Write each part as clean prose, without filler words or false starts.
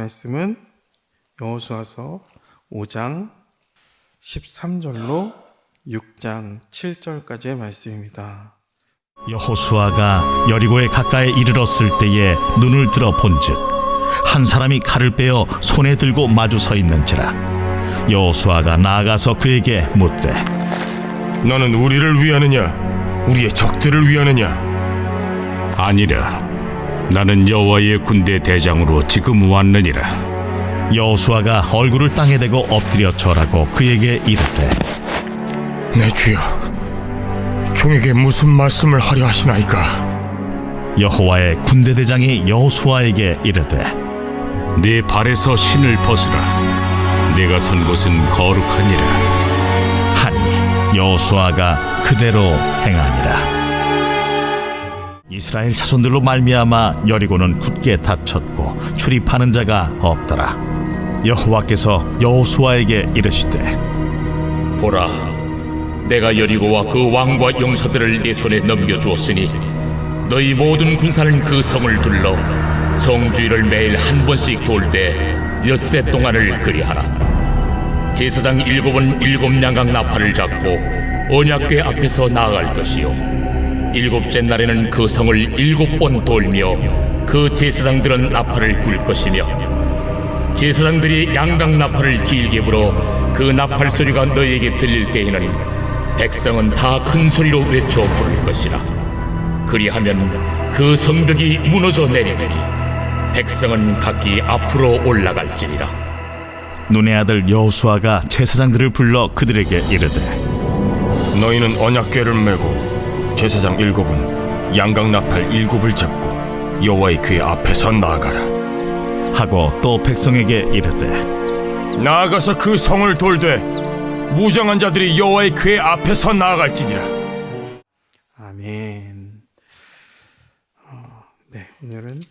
말씀은 여호수아서 5장 13절로 6장 7절까지의 말씀입니다. 여호수아가 여리고에 가까이 이르렀을 때에 눈을 들어 본즉 한 사람이 칼을 빼어 손에 들고 마주 서 있는지라. 여호수아가 나아가서 그에게 묻되 너는 우리를 위하느냐 우리의 적들을 위하느냐? 아니라 나는 여호와의 군대 대장으로 지금 왔느니라. 여호수아가 얼굴을 땅에 대고 엎드려 절하고 그에게 이르되 내 주여, 종에게 무슨 말씀을 하려 하시나이까? 여호와의 군대 대장이 여호수아에게 이르되 네 발에서 신을 벗으라. 네가 선 곳은 거룩하니라. 하니 여호수아가 그대로 행하니라. 이스라엘 자손들로 말미암아 여리고는 굳게 닫혔고 출입하는 자가 없더라. 여호와께서 여호수아에게 이르시되 보라, 내가 여리고와 그 왕과 용사들을 네 손에 넘겨주었으니 너희 모든 군사는 그 성을 둘러 성주위를 매일 한 번씩 돌되 엿새 동안을 그리하라. 제사장 7은 7 양각 나팔을 잡고 언약궤 앞에서 나아갈 것이요 7째 날에는 그 성을 7번 돌며 그 제사장들은 나팔을 불 것이며 제사장들이 양각 나팔을 길게 불어 그 나팔 소리가 너희에게 들릴 때에는 백성은 다 큰 소리로 외쳐 부를 것이라. 그리하면 그 성벽이 무너져 내리리니 백성은 각기 앞으로 올라갈지니라. 눈의 아들 여호수아가 제사장들을 불러 그들에게 이르되 너희는 언약궤를 메고 제사장 7은 양각 나팔 7을 잡고 여호와의 궤 앞에서 나아가라. 하고 또 백성에게 이르되 나아가서 그 성을 돌되 무장한 자들이 여호와의 궤 앞에서 나아갈지니라. 아멘. 네, 오늘은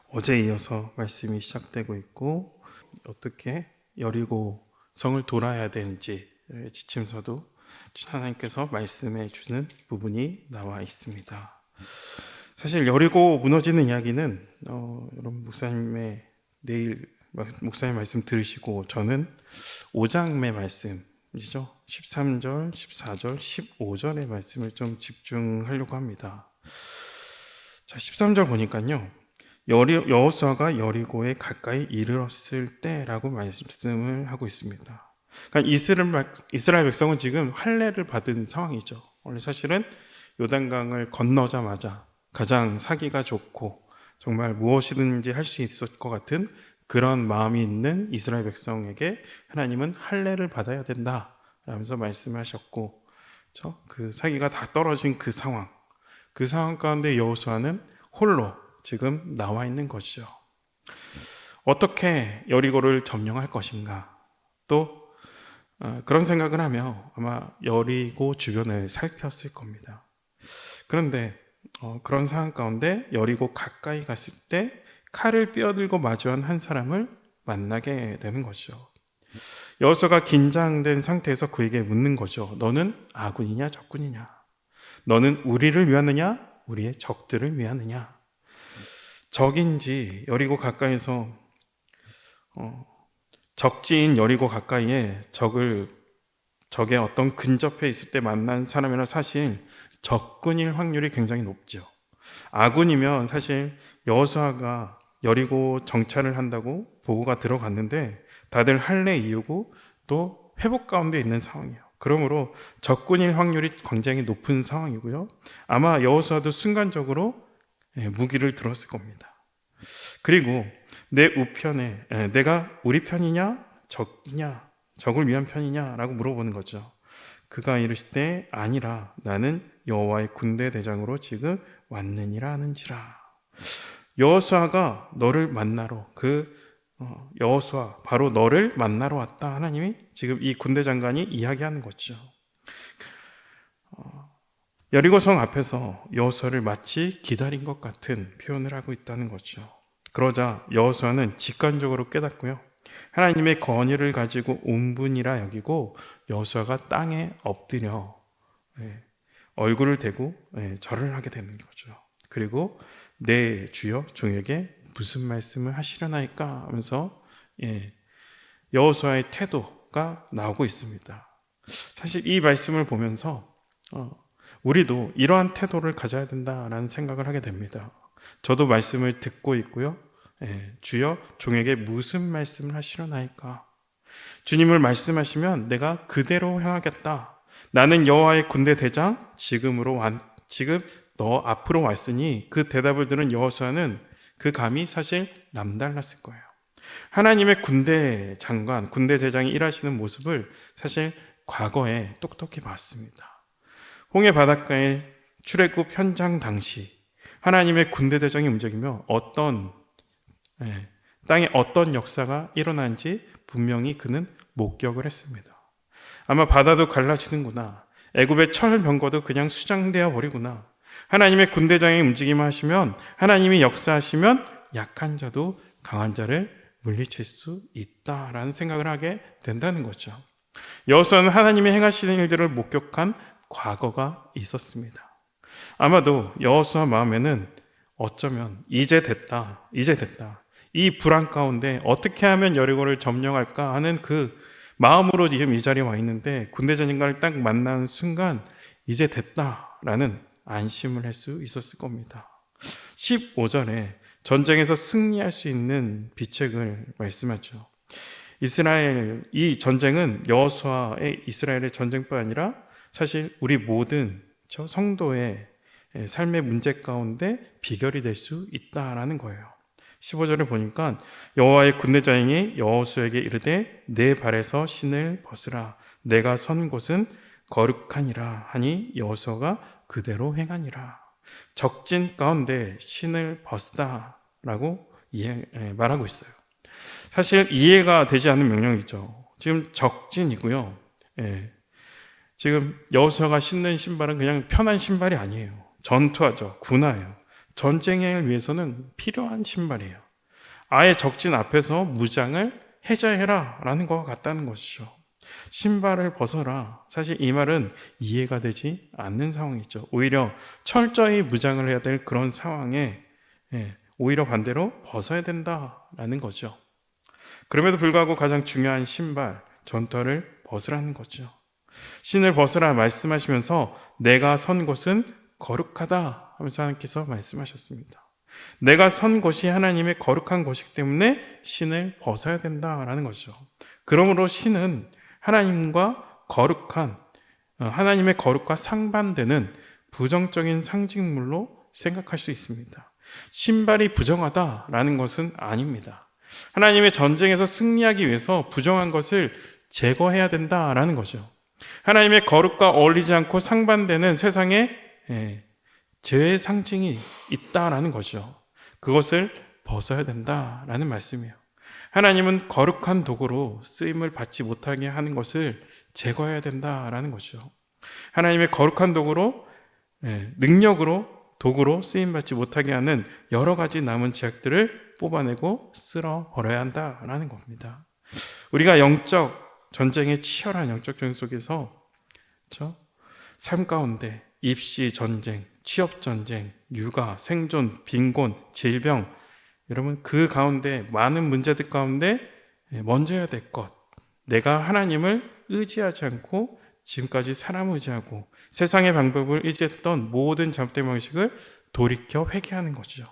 어제에 이어서 말씀이 시작되고 있고 어떻게 여리고 성을 돌아야 되는지 지침서도 하나님께서 말씀해 주는 부분이 나와 있습니다. 사실 여리고 무너지는 이야기는 여러분 목사님 말씀 들으시고 저는 5장의 말씀이죠. 13절, 14절, 15절의 말씀을 좀 집중하려고 합니다. 자, 13절 보니까요. 여호수아가 여리고에 가까이 이르렀을 때라고 말씀을 하고 있습니다. 그러니까 이스라엘 백성은 지금 할례를 받은 상황이죠. 원래 사실은 요단강을 건너자마자 가장 사기가 좋고 정말 무엇이든지 할 수 있을 것 같은 그런 마음이 있는 이스라엘 백성에게 하나님은 할례를 받아야 된다 라면서 말씀하셨고, 그렇죠? 그 사기가 다 떨어진 그 상황 가운데 여호수아는 홀로 지금 나와 있는 것이죠. 어떻게 여리고를 점령할 것인가, 또 그런 생각을 하며 아마 여리고 주변을 살폈을 겁니다. 그런데 그런 상황 가운데 여리고 가까이 갔을 때 칼을 빼어들고 마주한 한 사람을 만나게 되는 거죠. 여호수아가 긴장된 상태에서 그에게 묻는 거죠. 너는 아군이냐 적군이냐? 너는 우리를 위하느냐 우리의 적들을 위하느냐? 적인지, 여리고 가까이서 적지인 여리고 가까이에 적의 어떤 근접해 있을 때 만난 사람이라 사실 적군일 확률이 굉장히 높죠. 아군이면 사실 여호수아가 여리고 정찰을 한다고 보고가 들어갔는데 다들 할례 이유고 또 회복 가운데 있는 상황이에요. 그러므로 적군일 확률이 굉장히 높은 상황이고요. 아마 여호수아도 순간적으로 무기를 들었을 겁니다. 그리고 내 우편에 내가 우리 편이냐 적이냐, 적을 위한 편이냐 라고 물어보는 거죠. 그가 이르실 때 아니라 나는 여호와의 군대 대장으로 지금 왔느니라 하는지라. 여호수아가 너를 만나러, 여호수아 바로 너를 만나러 왔다. 하나님이 지금 이 군대 장관이 이야기하는 거죠. 여리고성 앞에서 여호수아를 마치 기다린 것 같은 표현을 하고 있다는 거죠. 그러자 여호수아는 직관적으로 깨닫고요, 하나님의 권위를 가지고 온 분이라 여기고 여호수아가 땅에 엎드려 얼굴을 대고 절을 하게 되는 거죠. 그리고 내 주여 종에게 무슨 말씀을 하시려나이까 하면서 여호수아의 태도가 나오고 있습니다. 사실 이 말씀을 보면서 우리도 이러한 태도를 가져야 된다라는 생각을 하게 됩니다. 저도 말씀을 듣고 있고요. 주여 종에게 무슨 말씀을 하시려나이까? 주님을 말씀하시면 내가 그대로 행하겠다. 나는 여호와의 군대 대장, 지금 너 앞으로 왔으니 그 대답을 들은 여호수아는 그 감이 사실 남달랐을 거예요. 하나님의 군대 장관, 군대 대장이 일하시는 모습을 사실 과거에 똑똑히 봤습니다. 홍해 바닷가의 출애굽 현장 당시 하나님의 군대 대장이 움직이며 땅에 어떤 역사가 일어난지 분명히 그는 목격을 했습니다. 아마 바다도 갈라지는구나. 애굽의 철 병거도 그냥 수장되어 버리구나. 하나님의 군대장이 움직임을 하시면, 하나님이 역사하시면 약한 자도 강한 자를 물리칠 수 있다라는 생각을 하게 된다는 거죠. 여호수아는 하나님이 행하시는 일들을 목격한 과거가 있었습니다. 아마도 여호수아 마음에는 어쩌면 이제 됐다. 이 불안 가운데 어떻게 하면 여리고를 점령할까 하는 그 마음으로 지금 이 자리에 와 있는데, 군대장님과를 딱 만나는 순간 이제 됐다라는 안심을 할 수 있었을 겁니다. 15절에 전쟁에서 승리할 수 있는 비책을 말씀하죠. 이 전쟁은 여호수아의 이스라엘의 전쟁뿐 아니라 사실 우리 모든 성도의 삶의 문제 가운데 비결이 될 수 있다라는 거예요. 15절에 보니까 여호와의 군대장이 여호수아에게 이르되 내 발에서 신을 벗으라. 내가 선 곳은 거룩하니라 하니 여호수아가 그대로 행하니라. 적진 가운데 신을 벗으다라고 말하고 있어요. 사실 이해가 되지 않는 명령이죠. 지금 적진이고요. 지금 여호수아가 신는 신발은 그냥 편한 신발이 아니에요. 전투하죠. 군화예요. 전쟁을 위해서는 필요한 신발이에요. 아예 적진 앞에서 무장을 해제해라 라는 것과 같다는 것이죠. 신발을 벗어라. 사실 이 말은 이해가 되지 않는 상황이죠. 오히려 철저히 무장을 해야 될 그런 상황에 오히려 반대로 벗어야 된다라는 거죠. 그럼에도 불구하고 가장 중요한 신발, 전투화를 벗으라는 거죠. 신을 벗으라 말씀하시면서 내가 선 곳은 거룩하다 하면서 하나님께서 말씀하셨습니다. 내가 선 곳이 하나님의 거룩한 곳이기 때문에 신을 벗어야 된다라는 거죠. 그러므로 신은 하나님의 거룩과 상반되는 부정적인 상징물로 생각할 수 있습니다. 신발이 부정하다라는 것은 아닙니다. 하나님의 전쟁에서 승리하기 위해서 부정한 것을 제거해야 된다라는 거죠. 하나님의 거룩과 어울리지 않고 상반되는 세상에 죄의 상징이 있다라는 거죠. 그것을 벗어야 된다라는 말씀이에요. 하나님은 거룩한 도구로 쓰임을 받지 못하게 하는 것을 제거해야 된다라는 거죠. 하나님의 거룩한 도구로 도구로 쓰임받지 못하게 하는 여러 가지 남은 죄악들을 뽑아내고 쓸어버려야 한다라는 겁니다. 우리가 전쟁의 치열한 영적 전쟁 속에서 삶 가운데 입시 전쟁, 취업 전쟁, 육아, 생존, 빈곤, 질병, 여러분 그 가운데 많은 문제들 가운데 먼저 해야 될 것, 내가 하나님을 의지하지 않고 지금까지 사람을 의지하고 세상의 방법을 의지했던 모든 잘못된 방식을 돌이켜 회개하는 거죠.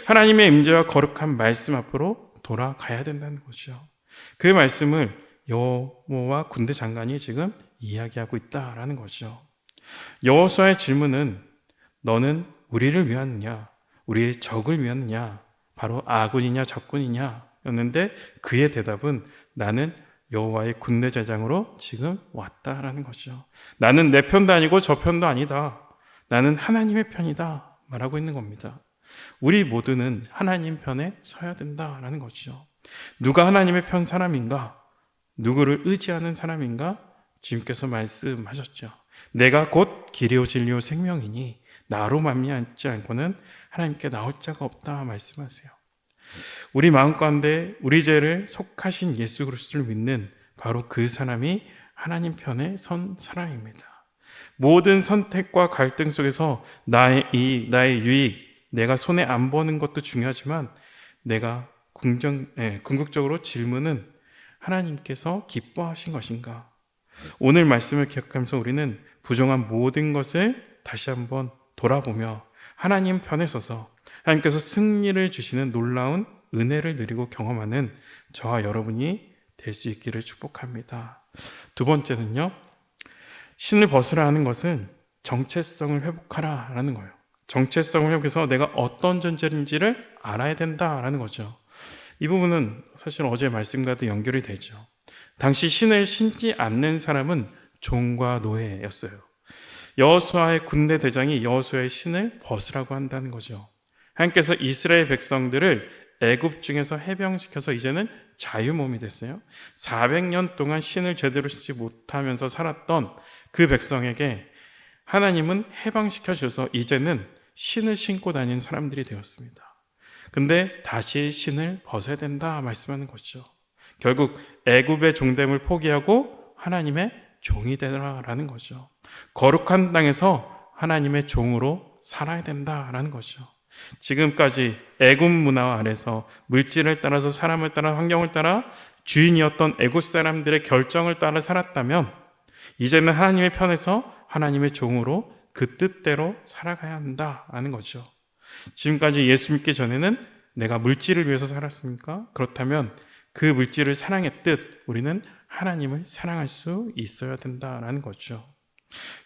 하나님의 임재와 거룩한 말씀 앞으로 돌아가야 된다는 거죠. 그 말씀을 여호와 군대 장관이 지금 이야기하고 있다라는 거죠. 여호수아의 질문은 너는 우리를 위하느냐, 우리의 적을 위하느냐, 바로 아군이냐 적군이냐 였는데 그의 대답은 나는 여호와의 군대 제장으로 지금 왔다라는 거죠. 나는 내 편도 아니고 저 편도 아니다. 나는 하나님의 편이다 말하고 있는 겁니다. 우리 모두는 하나님 편에 서야 된다라는 거죠. 누가 하나님의 편 사람인가? 누구를 의지하는 사람인가? 주님께서 말씀하셨죠. 내가 곧 길이요 진리요 생명이니 나로 말미암지 않고는 하나님께 나올 자가 없다 말씀하세요. 우리 마음 가운데 우리 죄를 속하신 예수 그리스도를 믿는 바로 그 사람이 하나님 편에 선 사람입니다. 모든 선택과 갈등 속에서 나의 이익, 나의 유익, 내가 손에 안 보는 것도 중요하지만 내가 궁극적으로 질문은 하나님께서 기뻐하신 것인가? 오늘 말씀을 기억하면서 우리는 부정한 모든 것을 다시 한번 돌아보며 하나님 편에 서서 하나님께서 승리를 주시는 놀라운 은혜를 누리고 경험하는 저와 여러분이 될 수 있기를 축복합니다. 두 번째는요, 신을 벗으라 하는 것은 정체성을 회복하라 라는 거예요. 정체성을 회복해서 내가 어떤 존재인지를 알아야 된다라는 거죠. 이 부분은 사실 어제 말씀과도 연결이 되죠. 당시 신을 신지 않는 사람은 종과 노예였어요. 여호수아의 군대 대장이 여호수아의 신을 벗으라고 한다는 거죠. 하나님께서 이스라엘 백성들을 애굽 중에서 해병시켜서 이제는 자유몸이 됐어요. 400년 동안 신을 제대로 신지 못하면서 살았던 그 백성에게 하나님은 해방시켜 주셔서 이제는 신을 신고 다니는 사람들이 되었습니다. 근데 다시 신을 벗어야 된다 말씀하는 거죠. 결국 애굽의 종됨을 포기하고 하나님의 종이 되라라는 거죠. 거룩한 땅에서 하나님의 종으로 살아야 된다라는 거죠. 지금까지 애굽 문화 아래서 물질을 따라서 사람을 따라 환경을 따라 주인이었던 애굽 사람들의 결정을 따라 살았다면 이제는 하나님의 편에서 하나님의 종으로 그 뜻대로 살아가야 한다라는 거죠. 지금까지 예수 믿기 전에는 내가 물질을 위해서 살았습니까? 그렇다면 그 물질을 사랑했듯 우리는 하나님을 사랑할 수 있어야 된다라는 거죠.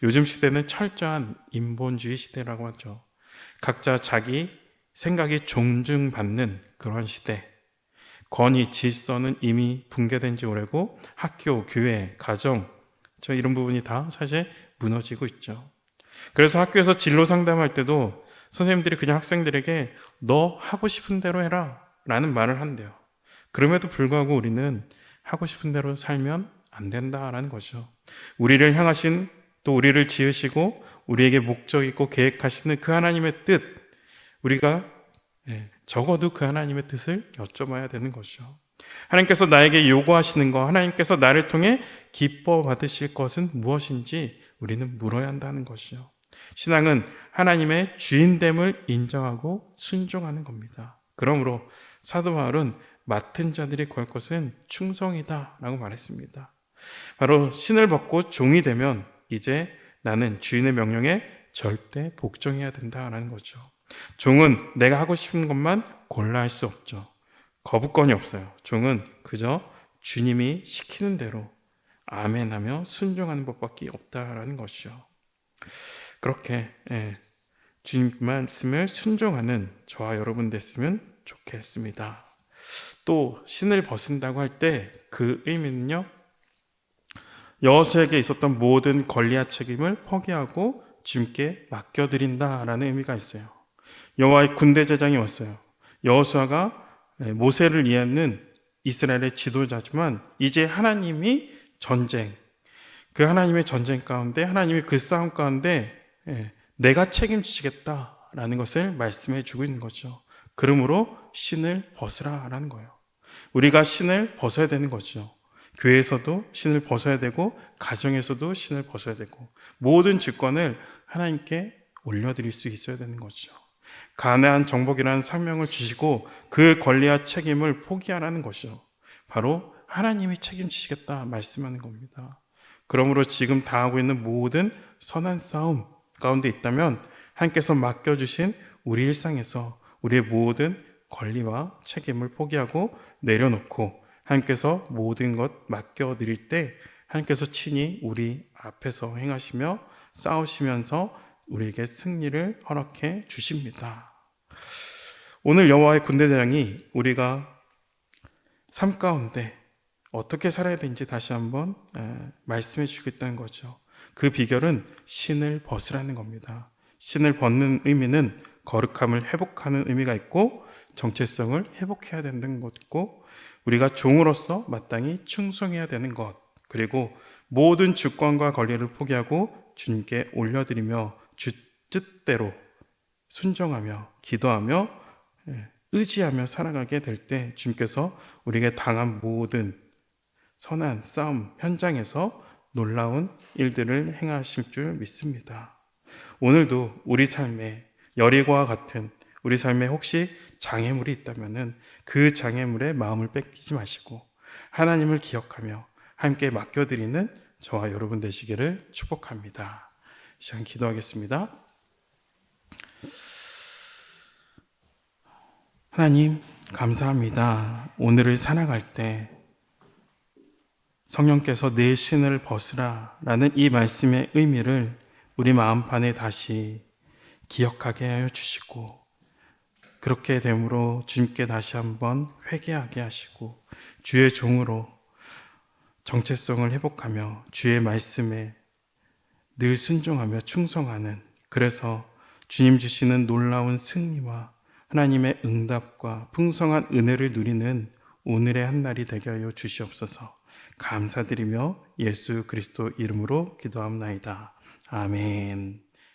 요즘 시대는 철저한 인본주의 시대라고 하죠. 각자 자기 생각이 존중받는 그런 시대. 권위, 질서는 이미 붕괴된 지 오래고 학교, 교회, 가정 이런 부분이 다 사실 무너지고 있죠. 그래서 학교에서 진로 상담할 때도 선생님들이 그냥 학생들에게 너 하고 싶은 대로 해라 라는 말을 한대요. 그럼에도 불구하고 우리는 하고 싶은 대로 살면 안 된다라는 거죠. 우리를 향하신 또 우리를 지으시고 우리에게 목적 있고 계획하시는 그 하나님의 뜻, 우리가 적어도 그 하나님의 뜻을 여쭤봐야 되는 거죠. 하나님께서 나에게 요구하시는 것, 하나님께서 나를 통해 기뻐 받으실 것은 무엇인지 우리는 물어야 한다는 것이죠. 신앙은 하나님의 주인됨을 인정하고 순종하는 겁니다. 그러므로 사도 바울은 맡은 자들이 구할 것은 충성이다 라고 말했습니다. 바로 신을 벗고 종이 되면 이제 나는 주인의 명령에 절대 복종해야 된다라는 거죠. 종은 내가 하고 싶은 것만 골라 할 수 없죠. 거부권이 없어요. 종은 그저 주님이 시키는 대로 아멘하며 순종하는 법밖에 없다라는 것이죠. 그렇게 주님 말씀을 순종하는 저와 여러분 됐으면 좋겠습니다. 또 신을 벗은다고 할 때 그 의미는요, 여호수아에게 있었던 모든 권리와 책임을 포기하고 주님께 맡겨드린다라는 의미가 있어요. 여호와의 군대 제장이 왔어요. 여호수아가 모세를 이해하는 이스라엘의 지도자지만 이제 하나님이 그 하나님의 전쟁 가운데, 하나님의 그 싸움 가운데 내가 책임지시겠다라는 것을 말씀해 주고 있는 거죠. 그러므로 신을 벗으라라는 거예요. 우리가 신을 벗어야 되는 거죠. 교회에서도 신을 벗어야 되고 가정에서도 신을 벗어야 되고 모든 주권을 하나님께 올려드릴 수 있어야 되는 거죠. 가나안 정복이라는 사명을 주시고 그 권리와 책임을 포기하라는 것이죠. 바로 하나님이 책임지시겠다 말씀하는 겁니다. 그러므로 지금 당하고 있는 모든 선한 싸움 가운데 있다면 하나님께서 맡겨주신 우리 일상에서 우리의 모든 권리와 책임을 포기하고 내려놓고 하나님께서 모든 것 맡겨드릴 때 하나님께서 친히 우리 앞에서 행하시며 싸우시면서 우리에게 승리를 허락해 주십니다. 오늘 여호와의 군대 대장이 우리가 삶 가운데 어떻게 살아야 되는지 다시 한번 말씀해 주겠다는 거죠. 그 비결은 신을 벗으라는 겁니다. 신을 벗는 의미는 거룩함을 회복하는 의미가 있고 정체성을 회복해야 되는 것 있고 우리가 종으로서 마땅히 충성해야 되는 것, 그리고 모든 주권과 권리를 포기하고 주님께 올려드리며 주 뜻대로 순종하며 기도하며 의지하며 살아가게 될 때 주님께서 우리에게 당한 모든 선한 싸움 현장에서 놀라운 일들을 행하실 줄 믿습니다. 오늘도 우리 삶에 여리고와 같은 우리 삶에 혹시 장애물이 있다면은 그 장애물에 마음을 뺏기지 마시고 하나님을 기억하며 함께 맡겨드리는 저와 여러분 되시기를 축복합니다. 이 시간 기도하겠습니다. 하나님 감사합니다. 오늘을 살아갈 때 성령께서 내 신을 벗으라 라는 이 말씀의 의미를 우리 마음판에 다시 기억하게 하여 주시고, 그렇게 됨으로 주님께 다시 한번 회개하게 하시고 주의 종으로 정체성을 회복하며 주의 말씀에 늘 순종하며 충성하는, 그래서 주님 주시는 놀라운 승리와 하나님의 응답과 풍성한 은혜를 누리는 오늘의 한날이 되게 하여 주시옵소서. 감사드리며 예수 그리스도 이름으로 기도합나이다. 아멘.